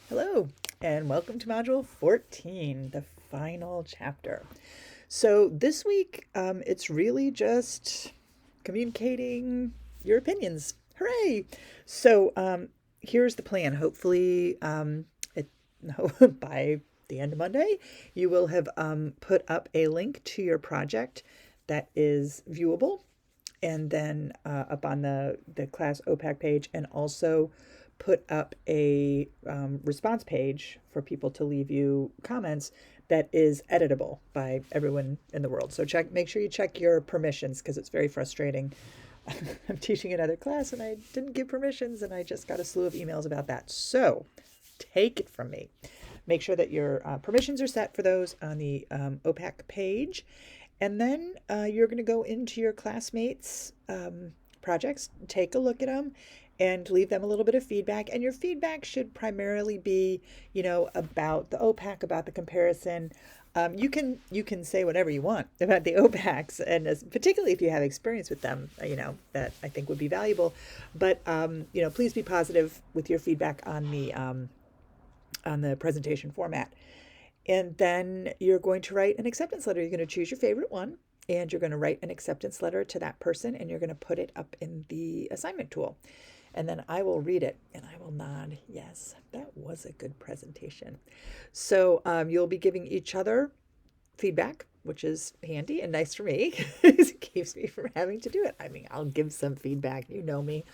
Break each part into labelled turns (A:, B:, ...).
A: Hello, and welcome to Module 14, the final chapter. So this week, it's really just communicating your opinions. Hooray! So here's the plan. Hopefully, no, by the end of Monday, you will have put up a link to your project that is viewable and then up on the class OPAC page, and also put up a response page for people to leave you comments that is editable by everyone in the world. So make sure you check your permissions, because it's very frustrating. I'm teaching another class and I didn't give permissions, and I just got a slew of emails about that. So take it from me. Make sure that your permissions are set for those on the OPAC page. And then you're going to go into your classmates' projects, take a look at them, and leave them a little bit of feedback. And your feedback should primarily be, about the OPAC, about the comparison. You can say whatever you want about the OPACs, and particularly if you have experience with them, that I think would be valuable. But please be positive with your feedback on the presentation format. And then you're going to write an acceptance letter. You're going to choose your favorite one, and you're going to write an acceptance letter to that person, and you're going to put it up in the assignment tool. And then I will read it and I will nod, yes, that was a good presentation. So you'll be giving each other feedback, which is handy and nice for me because it keeps me from having to do it. I mean, I'll give some feedback. You know me,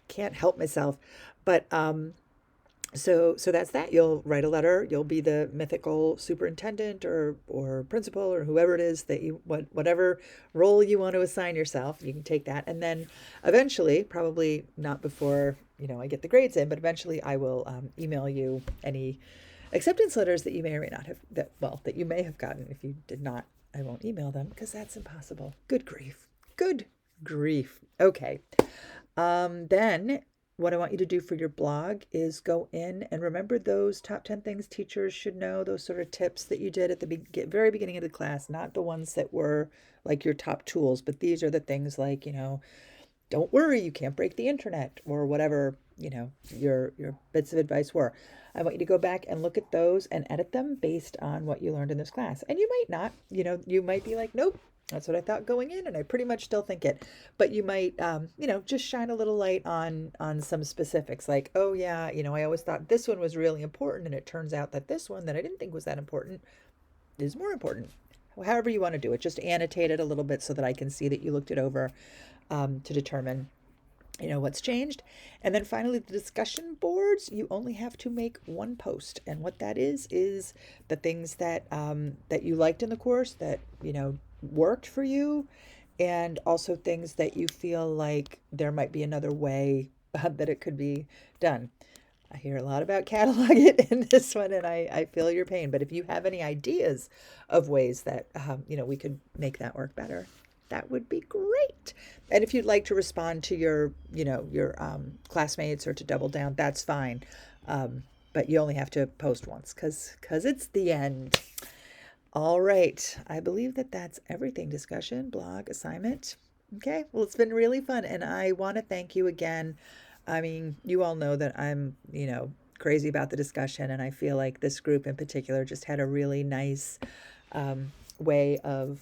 A: can't help myself. But so that's that. You'll write a letter. You'll be the mythical superintendent or principal or whoever it is that whatever role you want to assign yourself. You can take that, and then eventually, probably not before I get the grades in, but eventually I will email you any acceptance letters that you may or may not have that you may have gotten. If you did not, I won't email them because that's impossible. Good grief. Good grief. Okay. Then what I want you to do for your blog is go in and remember those top 10 things teachers should know, those sort of tips that you did at the very beginning of the class, not the ones that were like your top tools, but these are the things like, don't worry, you can't break the internet, or whatever, your bits of advice were. I want you to go back and look at those and edit them based on what you learned in this class. And you might not, you might be like, nope, that's what I thought going in, and I pretty much still think it. But you might, just shine a little light on some specifics, like, oh yeah, I always thought this one was really important, and it turns out that this one that I didn't think was that important is more important. However you want to do it, just annotate it a little bit so that I can see that you looked it over to determine what's changed. And then finally, the discussion boards, you only have to make one post, and what that is the things that that you liked in the course, that worked for you, and also things that you feel like there might be another way that it could be done. I hear a lot about catalog it in this one, and I feel your pain. But if you have any ideas of ways that we could make that work better, that would be great. And if you'd like to respond to your classmates, or to double down, that's fine. But you only have to post once, because it's the end. All right. I believe that that's everything. Discussion, blog, assignment. Okay. Well, it's been really fun. And I want to thank you again. I mean, you all know that I'm, crazy about the discussion. And I feel like this group in particular just had a really nice way of,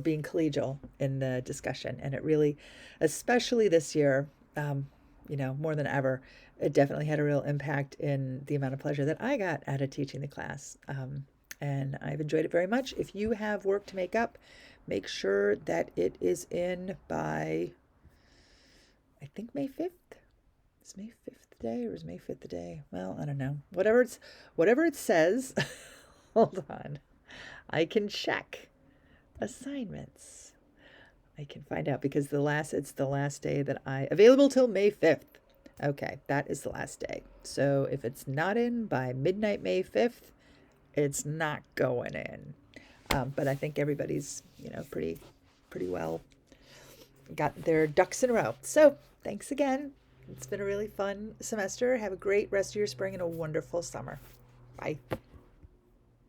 A: being collegial in the discussion. And it really, especially this year, more than ever, it definitely had a real impact in the amount of pleasure that I got out of teaching the class. And I've enjoyed it very much. If you have work to make up, make sure that it is in by, I think, May 5th. Is May 5th the day, or is May 5th the day? Well, I don't know. Whatever it says. Hold on. I can check assignments. I can find out, because it's the last day that available till May 5th. Okay, that is the last day. So if it's not in by midnight May 5th, it's not going in. But I think everybody's, pretty well got their ducks in a row. So thanks again. It's been a really fun semester. Have a great rest of your spring and a wonderful summer. Bye.